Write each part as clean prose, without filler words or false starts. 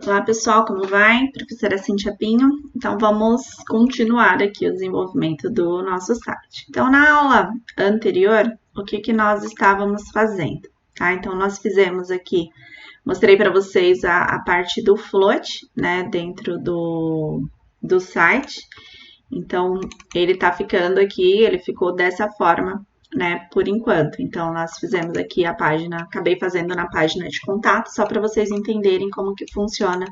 Olá pessoal, como vai? Professora Cintia Pinho. Então vamos continuar aqui o desenvolvimento do nosso site. Então na aula anterior, o que nós estávamos fazendo? Tá? Então nós fizemos aqui, mostrei para vocês a parte do float, né, dentro do site. Então ele tá ficando aqui, ele ficou dessa forma, né, por enquanto. Então, nós fizemos aqui a página, acabei fazendo na página de contato, só para vocês entenderem como que funciona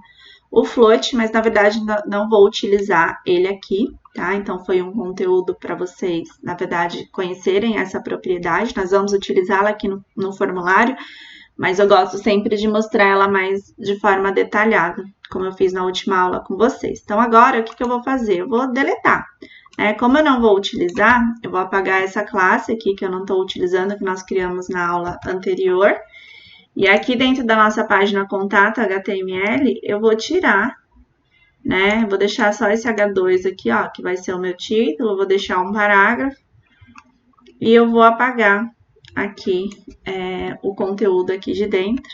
o float, mas na verdade não vou utilizar ele aqui, tá? Então, foi um conteúdo para vocês, na verdade, conhecerem essa propriedade. Nós vamos utilizá-la aqui no formulário, mas eu gosto sempre de mostrar ela mais de forma detalhada, como eu fiz na última aula com vocês. Então, agora, o que eu vou fazer? Eu vou deletar. Como eu não vou utilizar, eu vou apagar essa classe aqui que eu não estou utilizando, que nós criamos na aula anterior. E aqui dentro da nossa página contato HTML, eu vou tirar, né? Vou deixar só esse H2 aqui, ó, que vai ser o meu título, vou deixar um parágrafo. E eu vou apagar aqui o conteúdo aqui de dentro.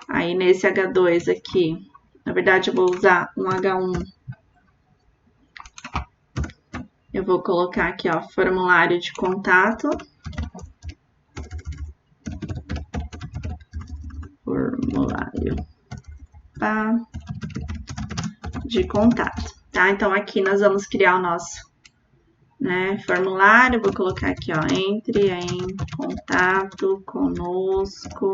Aí nesse H2 aqui, na verdade eu vou usar um H1. Eu vou colocar aqui, ó, formulário de contato. Formulário de contato, tá? Então, aqui nós vamos criar o nosso, né, formulário. Vou colocar aqui, ó, entre em contato conosco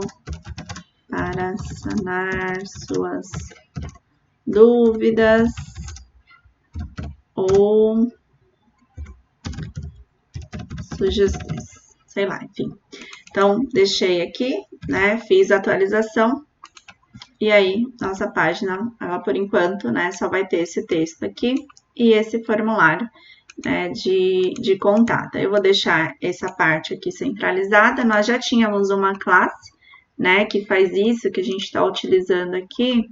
para sanar suas dúvidas ou sugestões, sei lá, enfim. Então, deixei aqui, né, fiz a atualização, e aí, nossa página, ela por enquanto, né, só vai ter esse texto aqui e esse formulário, né, de contato. Eu vou deixar essa parte aqui centralizada. Nós já tínhamos uma classe, né, que faz isso, que a gente está utilizando aqui,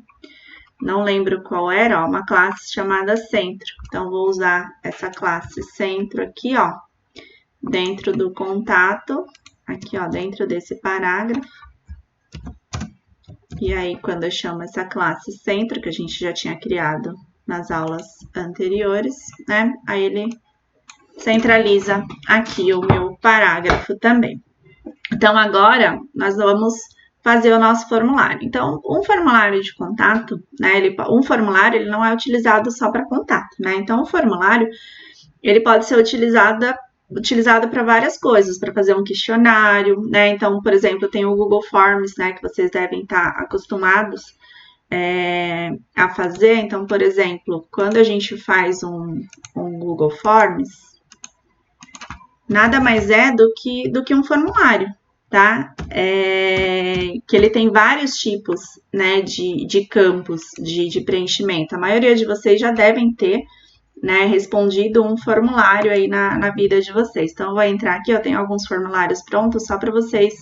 não lembro qual era, ó, uma classe chamada centro. Então, vou usar essa classe centro aqui, ó, dentro do contato, aqui, ó, dentro desse parágrafo. E aí, quando eu chamo essa classe centro, que a gente já tinha criado nas aulas anteriores, né, aí ele centraliza aqui o meu parágrafo também. Então, agora, nós vamos fazer o nosso formulário. Então, um formulário de contato, né, um formulário, ele não é utilizado só para contato, né? Então, o formulário, ele pode ser utilizado para várias coisas, para fazer um questionário, né? Então, por exemplo, tem o Google Forms, né, que vocês devem estar acostumados a fazer. Então, por exemplo, quando a gente faz um Google Forms, nada mais é do que um formulário, tá? Que ele tem vários tipos, né, de campos de preenchimento. A maioria de vocês já devem ter, né, respondido um formulário aí na vida de vocês. Então, eu vou entrar aqui, eu tenho alguns formulários prontos só para vocês,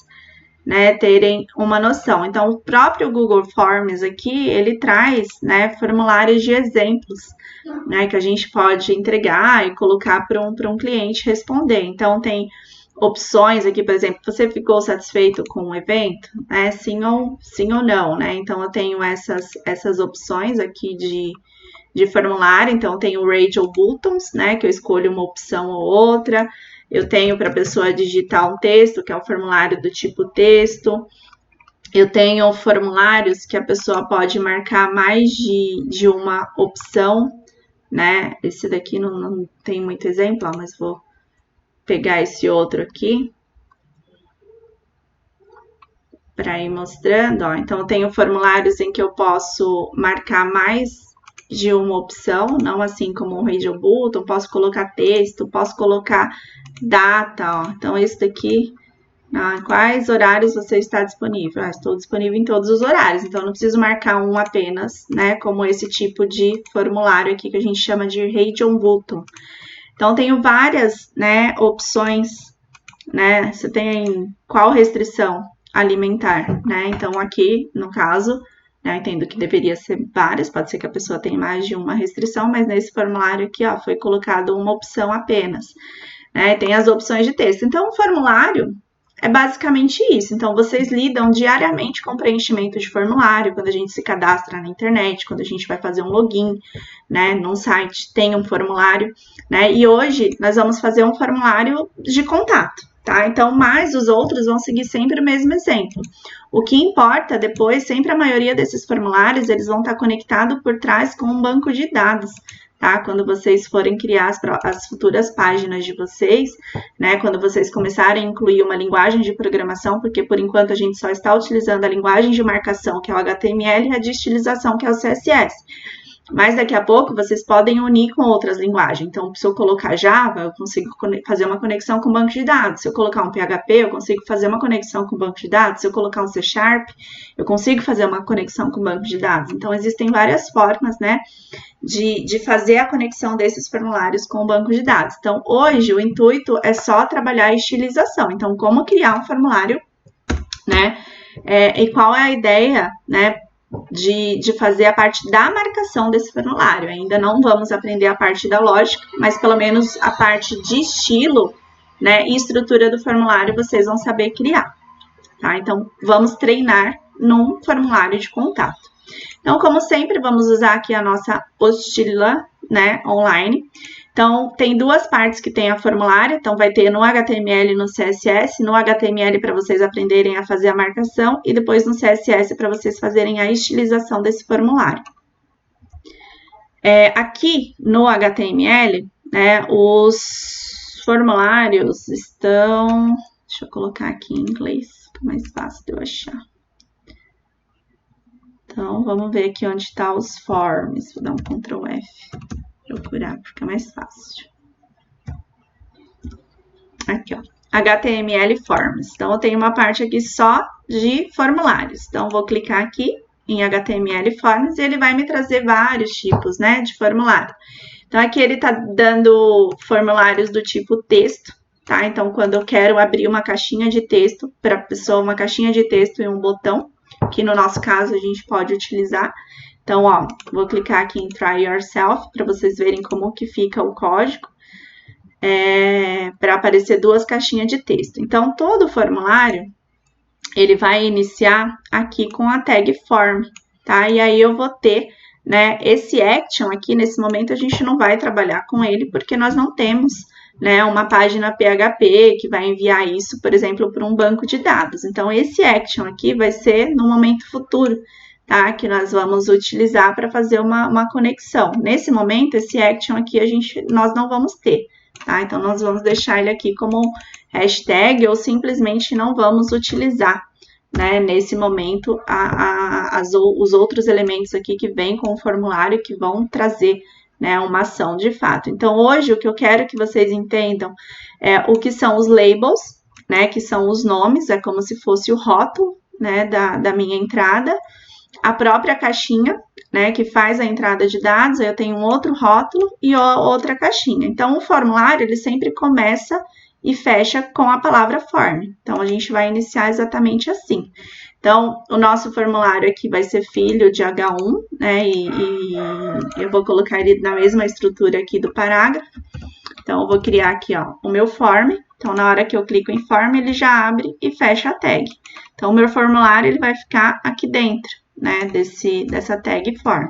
né, terem uma noção. Então, o próprio Google Forms aqui, ele traz, né, formulários de exemplos, né, que a gente pode entregar e colocar para um cliente responder. Então, tem opções aqui, por exemplo, você ficou satisfeito com o evento? Sim ou não, né? Então, eu tenho essas opções aqui de formulário. Então, tem o Radio Buttons, né, que eu escolho uma opção ou outra. Eu tenho para a pessoa digitar um texto, que é o formulário do tipo texto. Eu tenho formulários que a pessoa pode marcar mais de uma opção, né? Esse daqui não tem muito exemplo, ó, mas vou pegar esse outro aqui para ir mostrando, ó. Então, eu tenho formulários em que eu posso marcar mais de uma opção, não assim como o Radio Button, posso colocar texto, posso colocar data, ó. Então, esse daqui, quais horários você está disponível? Estou disponível em todos os horários, então não preciso marcar um apenas, né, como esse tipo de formulário aqui que a gente chama de Radio Button. Então, tenho várias, né, opções, né, você tem qual restrição alimentar, né, então aqui, no caso, né, eu entendo que deveria ser várias, pode ser que a pessoa tenha mais de uma restrição, mas nesse formulário aqui, ó, foi colocado uma opção apenas, né, tem as opções de texto. Então, o formulário, é basicamente isso. Então, vocês lidam diariamente com preenchimento de formulário, quando a gente se cadastra na internet, quando a gente vai fazer um login, né, num site, tem um formulário, né, e hoje nós vamos fazer um formulário de contato, tá? Então, mas os outros vão seguir sempre o mesmo exemplo. O que importa depois, sempre a maioria desses formulários, eles vão estar conectados por trás com um banco de dados, tá? Quando vocês forem criar as futuras páginas de vocês, né? Quando vocês começarem a incluir uma linguagem de programação, porque por enquanto a gente só está utilizando a linguagem de marcação, que é o HTML, e a de estilização, que é o CSS. Mas daqui a pouco vocês podem unir com outras linguagens. Então, se eu colocar Java, eu consigo fazer uma conexão com o banco de dados. Se eu colocar um PHP, eu consigo fazer uma conexão com o banco de dados. Se eu colocar um C#, eu consigo fazer uma conexão com o banco de dados. Então, existem várias formas, né, de fazer a conexão desses formulários com o banco de dados. Então, hoje, o intuito é só trabalhar a estilização. Então, como criar um formulário, né, e qual é a ideia, né, de fazer a parte da marcação desse formulário. Ainda não vamos aprender a parte da lógica, mas pelo menos a parte de estilo, né, e estrutura do formulário vocês vão saber criar, tá? Então, vamos treinar num formulário de contato. Então, como sempre, vamos usar aqui a nossa apostila, né, online. Então, tem duas partes que tem a formulário, então vai ter no HTML e no CSS, no HTML para vocês aprenderem a fazer a marcação e depois no CSS para vocês fazerem a estilização desse formulário. Aqui no HTML, né, os formulários estão... Deixa eu colocar aqui em inglês, fica mais fácil de eu achar. Então, vamos ver aqui onde está os forms. Vou dar um Ctrl F. Procurar, fica mais fácil. Aqui, ó, HTML Forms. Então, eu tenho uma parte aqui só de formulários. Então, vou clicar aqui em HTML Forms e ele vai me trazer vários tipos, né, de formulário. Então, aqui ele tá dando formulários do tipo texto, tá? Então, quando eu quero abrir uma caixinha de texto para a pessoa, uma caixinha de texto e um botão, que no nosso caso a gente pode utilizar. Então, ó, vou clicar aqui em Try Yourself para vocês verem como que fica o código para aparecer duas caixinhas de texto. Então, todo formulário, ele vai iniciar aqui com a tag form, tá? E aí eu vou ter, né, esse action aqui, nesse momento a gente não vai trabalhar com ele, porque nós não temos, né, uma página PHP que vai enviar isso, por exemplo, para um banco de dados. Então, esse action aqui vai ser no momento futuro, tá? Que nós vamos utilizar para fazer uma conexão. Nesse momento, esse action aqui nós não vamos ter, tá? Então, nós vamos deixar ele aqui como hashtag ou simplesmente não vamos utilizar, né, nesse momento, os outros elementos aqui que vêm com o formulário que vão trazer, né, uma ação de fato. Então, hoje, o que eu quero que vocês entendam é o que são os labels, né, que são os nomes, é como se fosse o rótulo, né, da minha entrada, a própria caixinha, né, que faz a entrada de dados, aí eu tenho um outro rótulo e outra caixinha. Então, o formulário, ele sempre começa e fecha com a palavra form. Então, a gente vai iniciar exatamente assim. Então, o nosso formulário aqui vai ser filho de H1, né, e eu vou colocar ele na mesma estrutura aqui do parágrafo. Então, eu vou criar aqui, ó, o meu form. Então, na hora que eu clico em form, ele já abre e fecha a tag. Então, o meu formulário, ele vai ficar aqui dentro, né, dessa tag form.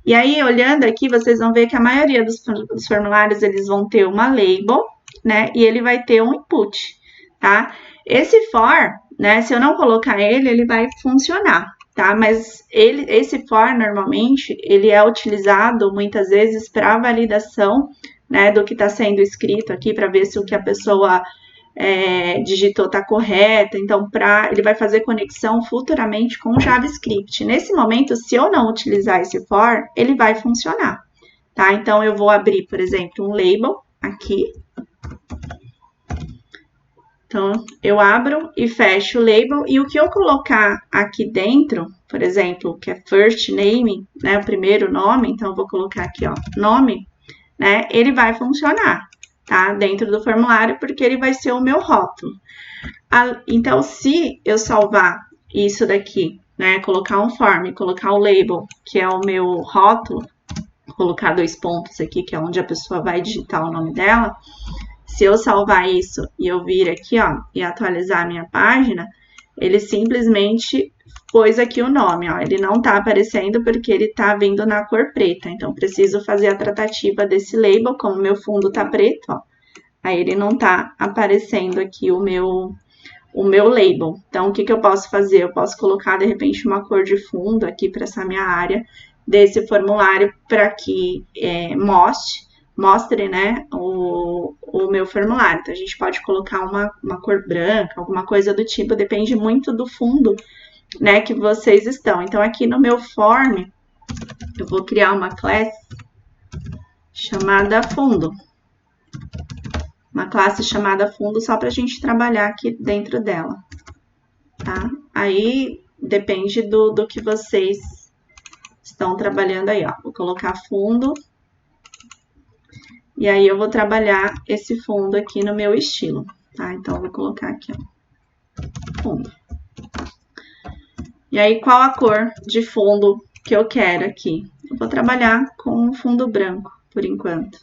E aí, olhando aqui, vocês vão ver que a maioria dos formulários, eles vão ter uma label, né, e ele vai ter um input, tá? Esse for, né, se eu não colocar ele, ele vai funcionar, tá? Mas esse for, normalmente, ele é utilizado, muitas vezes, para validação, né, do que está sendo escrito aqui, para ver se o que a pessoa digitou está correto. Então, ele vai fazer conexão futuramente com o JavaScript. Nesse momento, se eu não utilizar esse for, ele vai funcionar, tá? Então, eu vou abrir, por exemplo, um label aqui. Então, eu abro e fecho o label, e o que eu colocar aqui dentro, por exemplo, que é first name, né, o primeiro nome, então eu vou colocar aqui, ó, nome, né, ele vai funcionar, tá, dentro do formulário, porque ele vai ser o meu rótulo. Então, se eu salvar isso daqui, né, colocar um form, colocar o label, que é o meu rótulo, colocar 2 pontos aqui, que é onde a pessoa vai digitar o nome dela. se eu salvar isso e eu vir aqui, ó, e atualizar a minha página, ele simplesmente pôs aqui o nome, ó. Ele não tá aparecendo porque ele tá vindo na cor preta. Então, preciso fazer a tratativa desse label, como meu fundo tá preto, ó. Aí ele não tá aparecendo aqui o meu label. Então, o que eu posso fazer? Eu posso colocar, de repente, uma cor de fundo aqui para essa minha área desse formulário para que mostre, né, o meu formulário. Então, a gente pode colocar uma cor branca, alguma coisa do tipo, depende muito do fundo, né, que vocês estão. Então, aqui no meu form, eu vou criar uma classe chamada fundo. Uma classe chamada fundo só para a gente trabalhar aqui dentro dela, tá? Aí, depende do que vocês estão trabalhando aí, ó. Vou colocar fundo. E aí, eu vou trabalhar esse fundo aqui no meu estilo, tá? Então, eu vou colocar aqui, ó, fundo. E aí, qual a cor de fundo que eu quero aqui? Eu vou trabalhar com um fundo branco, por enquanto.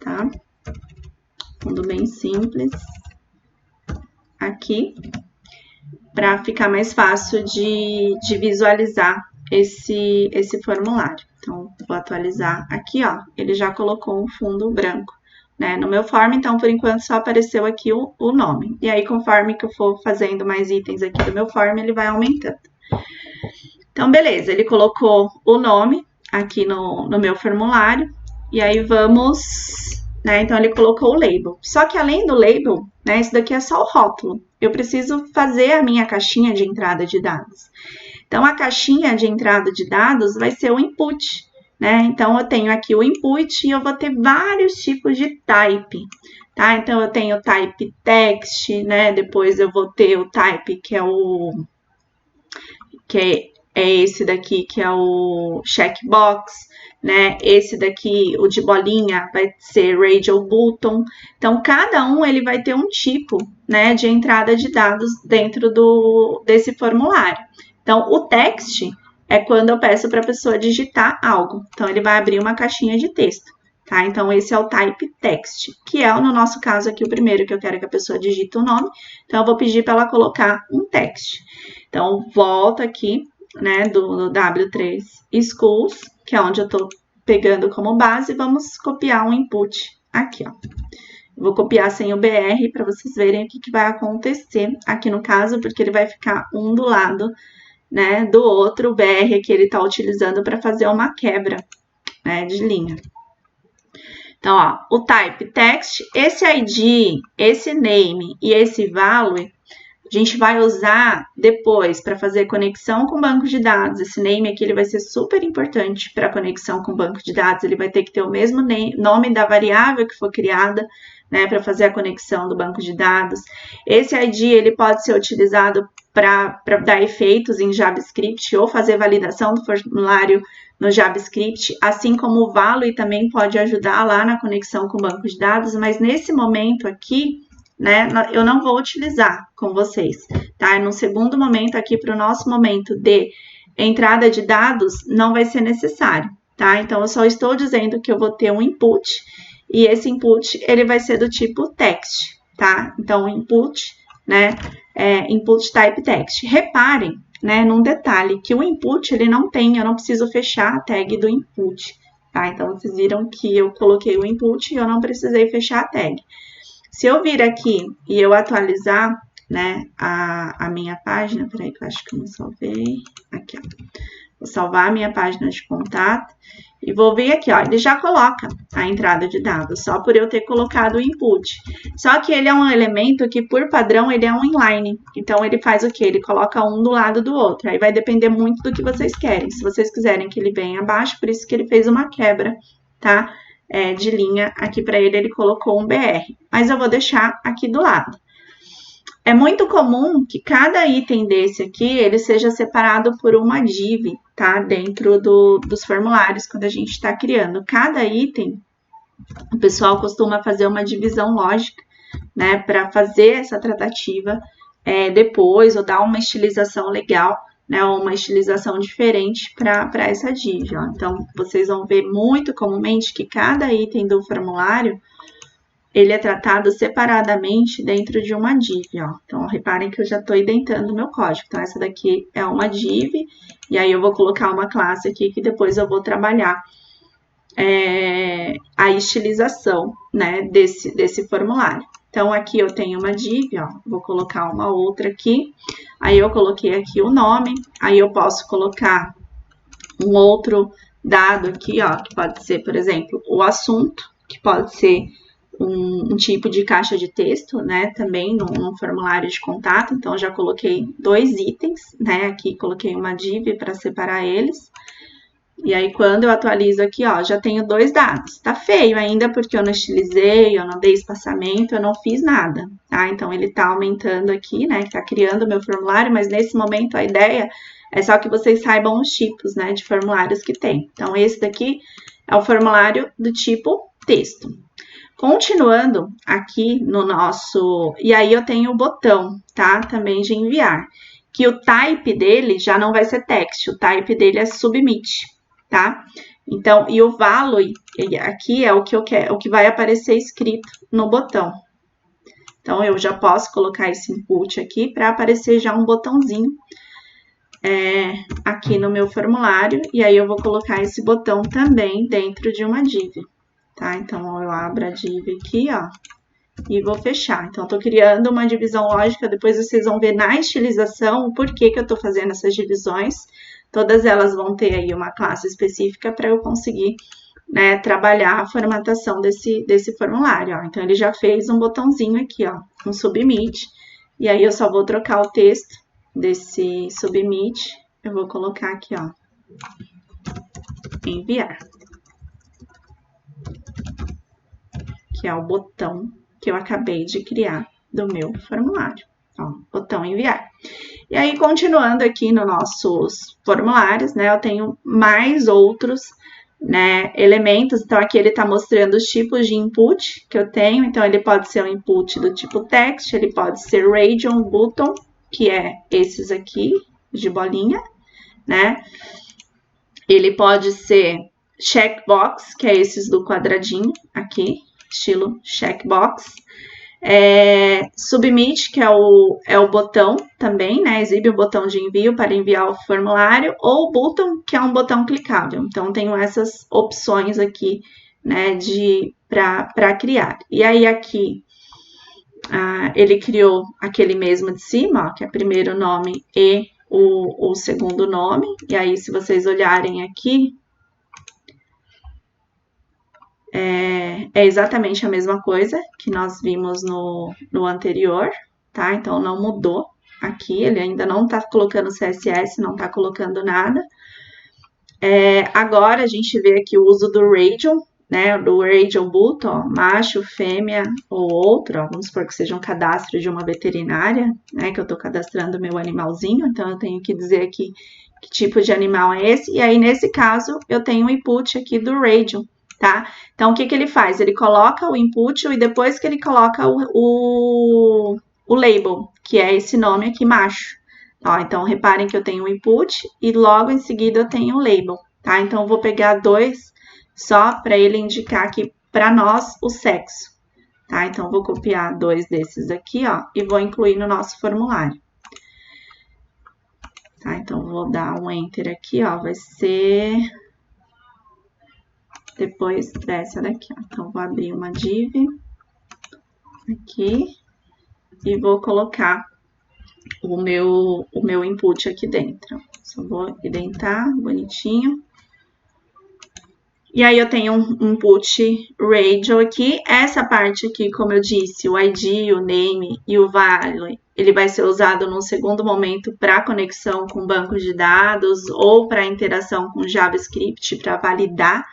Tá? Fundo bem simples. Aqui. Para ficar mais fácil de visualizar esse formulário. Então, vou atualizar aqui, ó. Ele já colocou um fundo branco, né? No meu form, então, por enquanto, só apareceu aqui o nome. E aí, conforme que eu for fazendo mais itens aqui do meu form, ele vai aumentando. Então, beleza. Ele colocou o nome aqui no meu formulário. E aí, vamos... né? Então, ele colocou o label. Só que, além do label, né? Isso daqui é só o rótulo. Eu preciso fazer a minha caixinha de entrada de dados. Então, a caixinha de entrada de dados vai ser o input, né? Então, eu tenho aqui o input e eu vou ter vários tipos de type, tá? Então, eu tenho o type text, né? Depois eu vou ter o type que é esse daqui, que é o checkbox, né? Esse daqui, o de bolinha, vai ser radial button. Então, cada um ele vai ter um tipo, né, de entrada de dados dentro desse formulário. Então, o text é quando eu peço para a pessoa digitar algo. Então, ele vai abrir uma caixinha de texto, tá? Então, esse é o type text, que é, no nosso caso aqui, o primeiro que eu quero que a pessoa digite o nome. Então, eu vou pedir para ela colocar um text. Então, volto aqui, né, do W3 Schools, que é onde eu estou pegando como base, vamos copiar um input aqui, ó. Vou copiar sem o BR para vocês verem o que vai acontecer aqui no caso, porque ele vai ficar um do lado, né, do outro. O BR que ele está utilizando para fazer uma quebra, né, de linha. Então, ó, o type text, esse ID, esse name e esse value, a gente vai usar depois para fazer conexão com o banco de dados. Esse name aqui ele vai ser super importante para conexão com o banco de dados. Ele vai ter que ter o mesmo nome da variável que foi criada, né, para fazer a conexão do banco de dados. Esse ID ele pode ser utilizado para dar efeitos em JavaScript ou fazer validação do formulário no JavaScript, assim como o value também pode ajudar lá na conexão com o banco de dados, mas nesse momento aqui, né, eu não vou utilizar com vocês, tá? No segundo momento aqui, para o nosso momento de entrada de dados, não vai ser necessário, tá? Então, eu só estou dizendo que eu vou ter um input, e esse input, ele vai ser do tipo text, tá? Então, o input, né, input type text. Reparem, né, num detalhe, que o input, ele não tem, eu não preciso fechar a tag do input, tá? Então, vocês viram que eu coloquei o input e eu não precisei fechar a tag. Se eu vir aqui e eu atualizar, né, a minha página, peraí que eu acho que eu não salvei, aqui, ó. Vou salvar a minha página de contato e vou vir aqui, ó, ele já coloca a entrada de dados, só por eu ter colocado o input. Só que ele é um elemento que, por padrão, ele é um inline. Então, ele faz o quê? Ele coloca um do lado do outro. Aí vai depender muito do que vocês querem. Se vocês quiserem que ele venha abaixo, por isso que ele fez uma quebra, tá? De linha aqui para ele colocou um BR, mas eu vou deixar aqui do lado. É muito comum que cada item desse aqui, ele seja separado por uma div, tá? Dentro dos formulários, quando a gente está criando. Cada item, o pessoal costuma fazer uma divisão lógica, né? Para fazer essa tratativa depois, ou dar uma estilização legal né, ou uma estilização diferente para essa div, ó. Então, vocês vão ver muito comumente que cada item do formulário, ele é tratado separadamente dentro de uma div, ó. Então, reparem que eu já estou identando o meu código. Então, essa daqui é uma div, e aí eu vou colocar uma classe aqui que depois eu vou trabalhar a estilização, né, desse formulário. Então, aqui eu tenho uma div, ó, vou colocar uma outra aqui, aí eu coloquei aqui o nome, aí eu posso colocar um outro dado aqui, ó, que pode ser, por exemplo, o assunto, que pode ser um tipo de caixa de texto, né, também num formulário de contato. Então, eu já coloquei 2 itens, né, aqui coloquei uma div para separar eles. E aí, quando eu atualizo aqui, ó, já tenho 2 dados. Tá feio ainda porque eu não estilizei, eu não dei espaçamento, eu não fiz nada, tá? Então, ele tá aumentando aqui, né, tá criando o meu formulário, mas nesse momento a ideia é só que vocês saibam os tipos, né, de formulários que tem. Então, esse daqui é o formulário do tipo texto. Continuando aqui no nosso... E aí, eu tenho o botão, tá? Também de enviar. Que o type dele já não vai ser text, o type dele é submit, tá? Então, e o value aqui é o que eu quero, o que vai aparecer escrito no botão. Então, eu já posso colocar esse input aqui para aparecer já um botãozinho aqui no meu formulário. E aí, eu vou colocar esse botão também dentro de uma div, tá? Então, eu abro a div aqui, ó, e vou fechar. Então, eu tô criando uma divisão lógica, depois vocês vão ver na estilização o porquê que eu tô fazendo essas divisões. Todas elas vão ter aí uma classe específica para eu conseguir, né, trabalhar a formatação desse formulário, ó. Então, ele já fez um botãozinho aqui, ó, um submit, e aí eu só vou trocar o texto desse submit, eu vou colocar aqui, ó, enviar, que é o botão que eu acabei de criar do meu formulário, ó, botão enviar. E aí, continuando aqui nos nossos formulários, né, eu tenho mais outros, né, elementos. Então, aqui ele está mostrando os tipos de input que eu tenho. Então, ele pode ser um input do tipo text, ele pode ser region, button, que é esses aqui, de bolinha, né? Ele pode ser checkbox, que é esses do quadradinho aqui, estilo checkbox. Submit, que é o botão também, né? Exibe o botão de envio para enviar o formulário, ou button, que é um botão clicável. Então, tenho essas opções aqui, né, para criar. E aí, aqui, ele criou aquele mesmo de cima, ó, que é primeiro nome e o segundo nome. E aí, se vocês olharem aqui, é exatamente a mesma coisa que nós vimos no anterior, tá? Então, não mudou aqui, ele ainda não tá colocando CSS, não tá colocando nada. Agora, a gente vê aqui o uso do region, né? Do region button, ó, macho, fêmea ou outro, ó, vamos supor que seja um cadastro de uma veterinária, né? Que eu tô cadastrando meu animalzinho, então eu tenho que dizer aqui que tipo de animal é esse. E aí, nesse caso, eu tenho o input aqui do region, tá? Então, o que ele faz? Ele coloca o input e depois que ele coloca o label, que é esse nome aqui, macho. Ó, então, reparem que eu tenho o input e logo em seguida eu tenho o label, tá? Então, eu vou pegar 2 só para ele indicar aqui para nós o sexo, tá? Então, eu vou copiar 2 desses aqui, ó, e vou incluir no nosso formulário. Tá? Então, vou dar um enter aqui, ó, vai ser... depois dessa daqui, ó. Então, vou abrir uma div aqui e vou colocar o meu input aqui dentro. Só vou identar bonitinho. E aí, eu tenho um input radio aqui. Essa parte aqui, como eu disse, o ID, o name e o value, ele vai ser usado num segundo momento para conexão com bancos de dados ou para interação com JavaScript para validar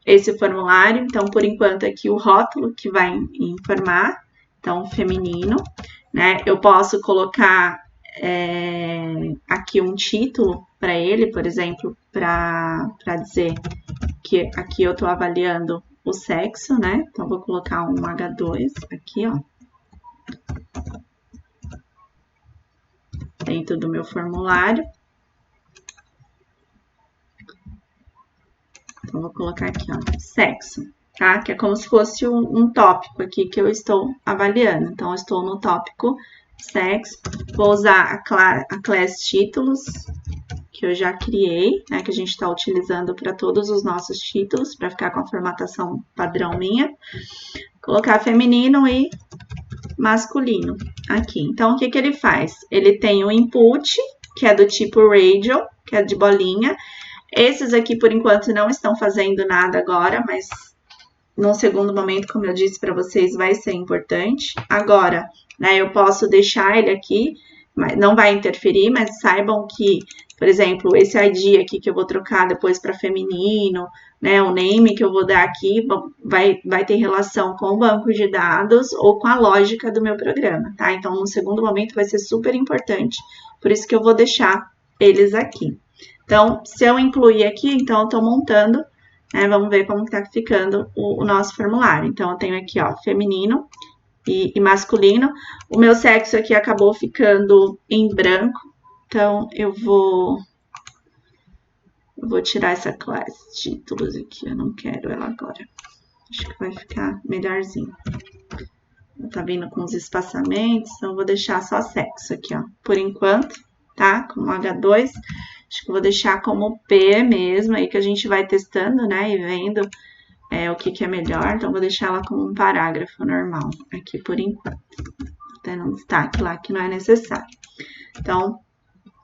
esse formulário. Então, por enquanto, aqui o rótulo que vai informar, então, feminino, né? Eu posso colocar aqui um título para ele, por exemplo, para dizer que aqui eu estou avaliando o sexo, né? Então, vou colocar um H2 aqui, ó, dentro do meu formulário. Então, vou colocar aqui, ó, sexo, tá? Que é como se fosse um tópico aqui que eu estou avaliando. Então, eu estou no tópico sexo. Vou usar a class títulos, que eu já criei, né? Que a gente está utilizando para todos os nossos títulos, para ficar com a formatação padrão minha. Colocar feminino e masculino aqui. Então, o que ele faz? Ele tem o input, que é do tipo radio, que é de bolinha. Esses aqui, por enquanto, não estão fazendo nada agora, mas num segundo momento, como eu disse para vocês, vai ser importante. Agora, né, eu posso deixar ele aqui, mas não vai interferir, mas saibam que, por exemplo, esse ID aqui que eu vou trocar depois para feminino, né, o name que eu vou dar aqui vai ter relação com o banco de dados ou com a lógica do meu programa, tá? Então, no segundo momento vai ser super importante, por isso que eu vou deixar eles aqui. Então, se eu incluir aqui, então eu estou montando, né, vamos ver como está ficando o nosso formulário. Então, eu tenho aqui, ó, feminino e masculino. O meu sexo aqui acabou ficando em branco, então eu vou tirar essa classe títulos aqui, eu não quero ela agora. Acho que vai ficar melhorzinho. Tá vindo com os espaçamentos, então eu vou deixar só sexo aqui, ó, por enquanto, tá? Como H2. Acho que eu vou deixar como P mesmo, aí que a gente vai testando, né, e vendo o que é melhor. Então, vou deixar ela como um parágrafo normal aqui por enquanto. Até um destaque lá que não é necessário. Então,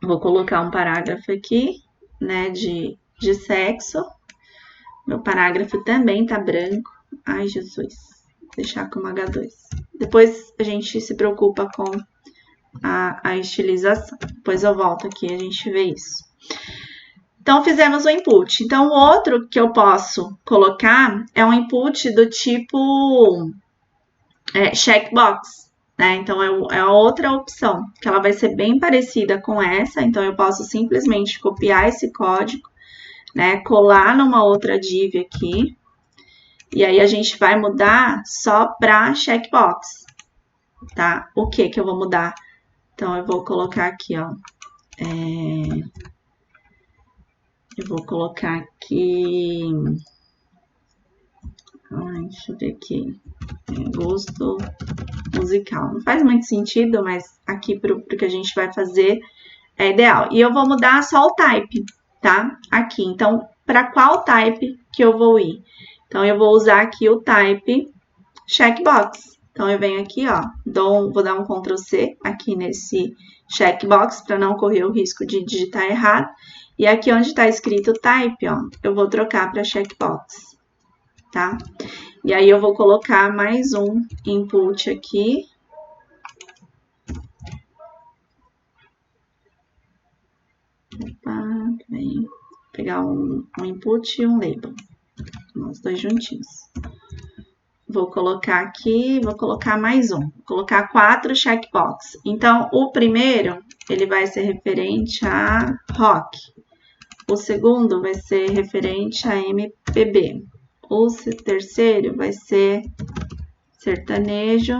vou colocar um parágrafo aqui, né, de sexo. Meu parágrafo também tá branco. Ai, Jesus. Vou deixar como H2. Depois a gente se preocupa com a estilização. Depois eu volto aqui e a gente vê isso. Então, fizemos o input. Então, o outro que eu posso colocar é um input do tipo checkbox, né? Então, é a outra opção, que ela vai ser bem parecida com essa. Então, eu posso simplesmente copiar esse código, né? Colar numa outra div aqui. E aí, a gente vai mudar só para checkbox, tá? O que eu vou mudar? Então, eu vou colocar aqui, ó. Eu vou colocar aqui... Ai, deixa eu ver aqui. Gosto musical. Não faz muito sentido, mas aqui pro que a gente vai fazer é ideal. E eu vou mudar só o type, tá? Aqui. Então, para qual type que eu vou ir? Então, eu vou usar aqui o type checkbox. Então, eu venho aqui, ó, vou dar um Ctrl C aqui nesse checkbox para não correr o risco de digitar errado. E aqui onde está escrito type, ó, eu vou trocar para checkbox, tá? E aí eu vou colocar mais um input aqui. Opa, vem pegar um input e um label, os dois juntinhos. Vou colocar aqui, vou colocar mais um, vou colocar 4 checkbox. Então, o primeiro, ele vai ser referente a rock. O segundo vai ser referente a MPB. O terceiro vai ser sertanejo.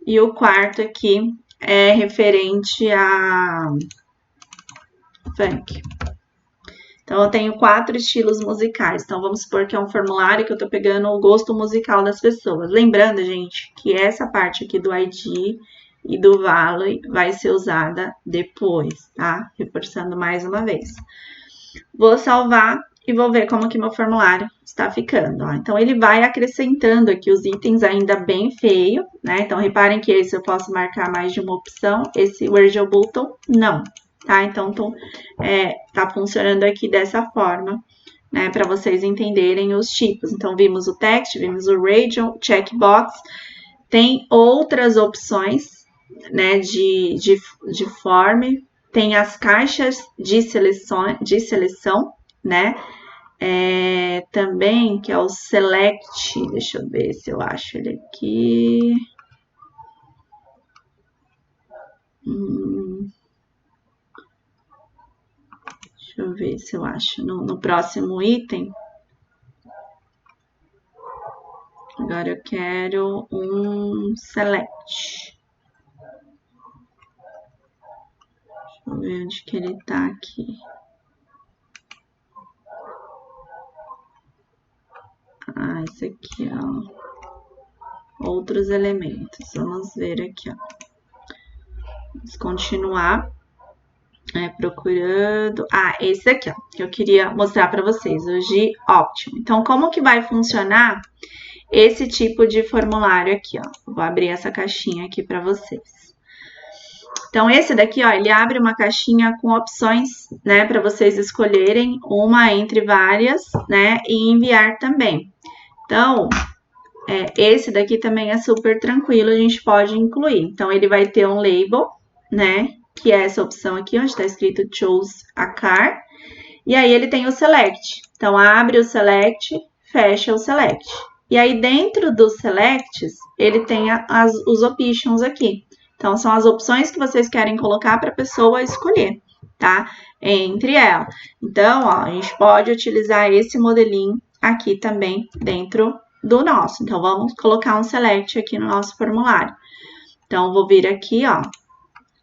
E o quarto aqui é referente a funk. Então, eu tenho 4 estilos musicais. Então, vamos supor que é um formulário que eu tô pegando o gosto musical das pessoas. Lembrando, gente, que essa parte aqui do ID e do value vai ser usada depois, tá? Reforçando mais uma vez. Vou salvar e vou ver como que meu formulário está ficando, ó. Então, ele vai acrescentando aqui os itens ainda bem feio, né? Então, reparem que esse eu posso marcar mais de uma opção, esse Virgil Button, não. Tá? Então, tá funcionando aqui dessa forma, né? Para vocês entenderem os tipos. Então, vimos o text, vimos o radio, checkbox. Tem outras opções, né? De form. Tem as caixas de seleção, né? Também, que é o select. Deixa eu ver se eu acho ele aqui. Deixa eu ver se eu acho no próximo item. Agora eu quero um select. Deixa eu ver onde que ele tá aqui. Esse aqui, ó. Outros elementos. Vamos ver aqui, ó. Vamos continuar. Procurando... esse aqui, ó, que eu queria mostrar para vocês, o G-Optimum. Então, como que vai funcionar esse tipo de formulário aqui, ó? Vou abrir essa caixinha aqui para vocês. Então, esse daqui, ó, ele abre uma caixinha com opções, né, para vocês escolherem uma entre várias, né, e enviar também. Então, esse daqui também é super tranquilo, a gente pode incluir. Então, ele vai ter um label, né, que é essa opção aqui, onde está escrito Choose a Car. E aí, ele tem o Select. Então, abre o Select, fecha o Select. E aí, dentro dos Selects, ele tem os Options aqui. Então, são as opções que vocês querem colocar para a pessoa escolher, tá? Entre ela. Então, ó, a gente pode utilizar esse modelinho aqui também dentro do nosso. Então, vamos colocar um Select aqui no nosso formulário. Então, vou vir aqui, ó.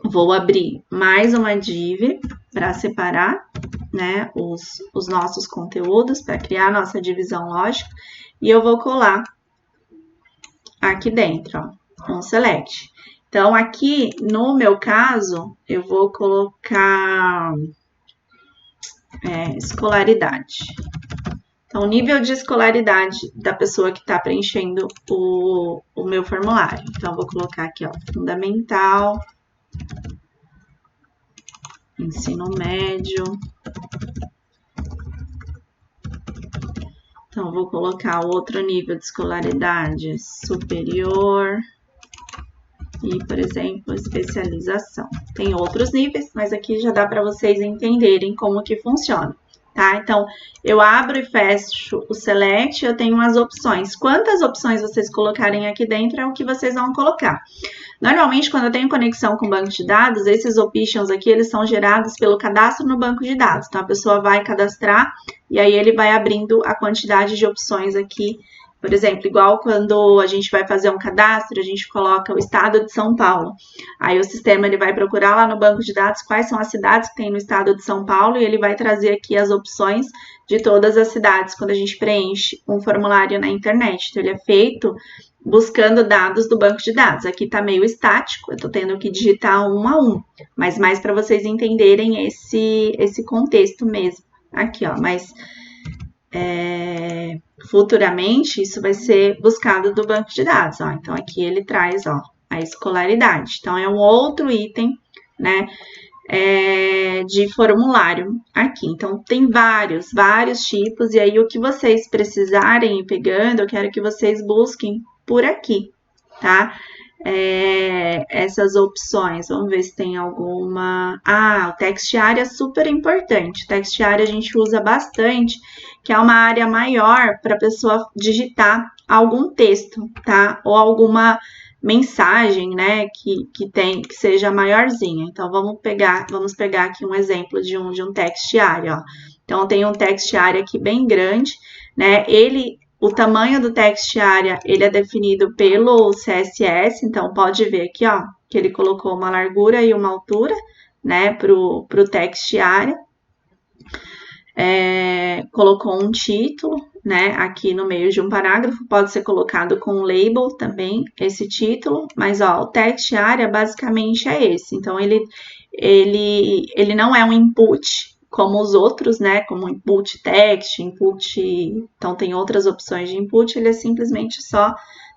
Vou abrir mais uma div para separar, né, os nossos conteúdos, para criar a nossa divisão lógica. E eu vou colar aqui dentro, ó, um Select. Então, aqui, no meu caso, eu vou colocar escolaridade. Então, o nível de escolaridade da pessoa que está preenchendo o meu formulário. Então, eu vou colocar aqui, ó, fundamental, ensino médio. Então, eu vou colocar outro nível de escolaridade superior. E, por exemplo, especialização. Tem outros níveis, mas aqui já dá para vocês entenderem como que funciona, tá? Então, eu abro e fecho o Select, eu tenho as opções. Quantas opções vocês colocarem aqui dentro é o que vocês vão colocar. Normalmente, quando eu tenho conexão com o banco de dados, esses options aqui, eles são gerados pelo cadastro no banco de dados. Então, a pessoa vai cadastrar e aí ele vai abrindo a quantidade de opções aqui. Por exemplo, igual quando a gente vai fazer um cadastro, a gente coloca o estado de São Paulo. Aí o sistema ele vai procurar lá no banco de dados quais são as cidades que tem no estado de São Paulo e ele vai trazer aqui as opções de todas as cidades quando a gente preenche um formulário na internet. Então, ele é feito buscando dados do banco de dados. Aqui tá meio estático, eu tô tendo que digitar um a um, mas mais para vocês entenderem esse contexto mesmo. Aqui, ó, mas... futuramente, isso vai ser buscado do banco de dados, ó. Então, aqui ele traz, ó, a escolaridade. Então, é um outro item, né, de formulário aqui. Então, tem vários tipos, e aí o que vocês precisarem ir pegando, eu quero que vocês busquem por aqui, tá? Essas opções, vamos ver se tem alguma... o text area é super importante. O text area a gente usa bastante, que é uma área maior para a pessoa digitar algum texto, tá? Ou alguma mensagem, né, que seja maiorzinha. Então, vamos pegar aqui um exemplo de um text area, ó. Então, tem um text area aqui bem grande, né? O tamanho do text area, ele é definido pelo CSS, então pode ver aqui, ó, que ele colocou uma largura e uma altura, né, pro text area. Colocou um título, né, aqui no meio de um parágrafo, pode ser colocado com um label também, esse título, mas, ó, o text area basicamente é esse. Então, ele não é um input, como os outros, né, como input text, input... Então, tem outras opções de input, ele é simplesmente só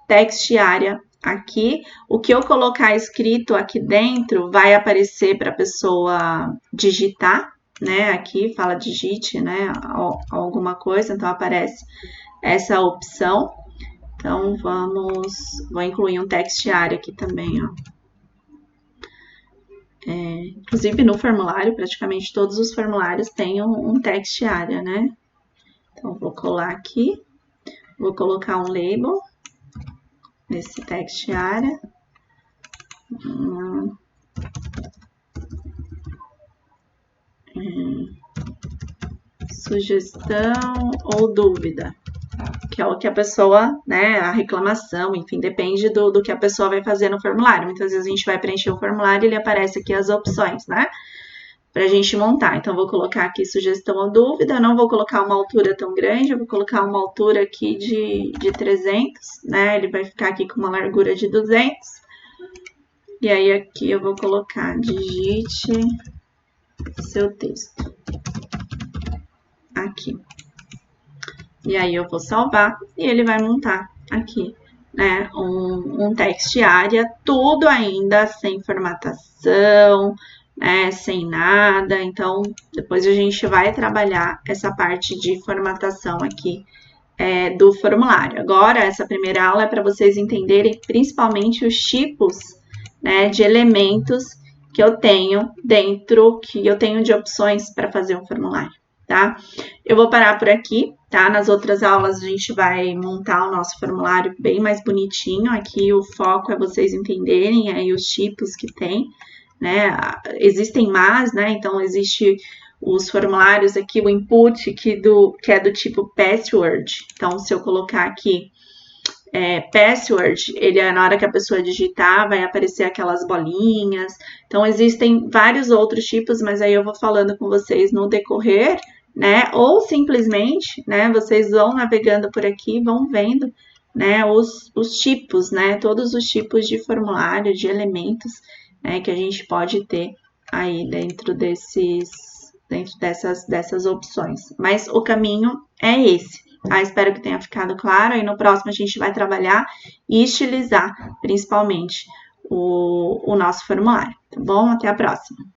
text area aqui. O que eu colocar escrito aqui dentro vai aparecer para a pessoa digitar, né, aqui fala digite, né, alguma coisa, então aparece essa opção. Então, vou incluir um text area aqui também, ó. Inclusive, no formulário, praticamente todos os formulários têm um text area, né? Então, vou colar aqui, vou colocar um label nesse text area. Sugestão ou dúvida, que é o que a pessoa, né, a reclamação, enfim, depende do que a pessoa vai fazer no formulário. Muitas vezes a gente vai preencher o formulário e ele aparece aqui as opções, né? para a gente montar. Então, vou colocar aqui sugestão ou dúvida, eu não vou colocar uma altura tão grande, eu vou colocar uma altura aqui de 300, né? Ele vai ficar aqui com uma largura de 200. E aí, aqui eu vou colocar, digite seu texto. Aqui. E aí, eu vou salvar e ele vai montar aqui, né? Um text area, tudo ainda sem formatação, né, sem nada. Então, depois a gente vai trabalhar essa parte de formatação aqui do formulário. Agora, essa primeira aula é para vocês entenderem principalmente os tipos, né, de elementos que eu tenho dentro, que eu tenho de opções para fazer um formulário, tá? Eu vou parar por aqui, tá? Nas outras aulas a gente vai montar o nosso formulário bem mais bonitinho. Aqui o foco é vocês entenderem aí os tipos que tem, né? Existem mais, né? Então, existe os formulários aqui, o input que é do tipo password. Então, se eu colocar aqui password, ele é na hora que a pessoa digitar, vai aparecer aquelas bolinhas. Então, existem vários outros tipos, mas aí eu vou falando com vocês no decorrer, né? Ou simplesmente, né? Vocês vão navegando por aqui, vão vendo, né? Os tipos, né? Todos os tipos de formulário, de elementos, né, que a gente pode ter aí dentro dessas opções. Mas o caminho é esse, tá? Espero que tenha ficado claro. Aí no próximo a gente vai trabalhar e estilizar, principalmente, o nosso formulário, tá bom? Até a próxima!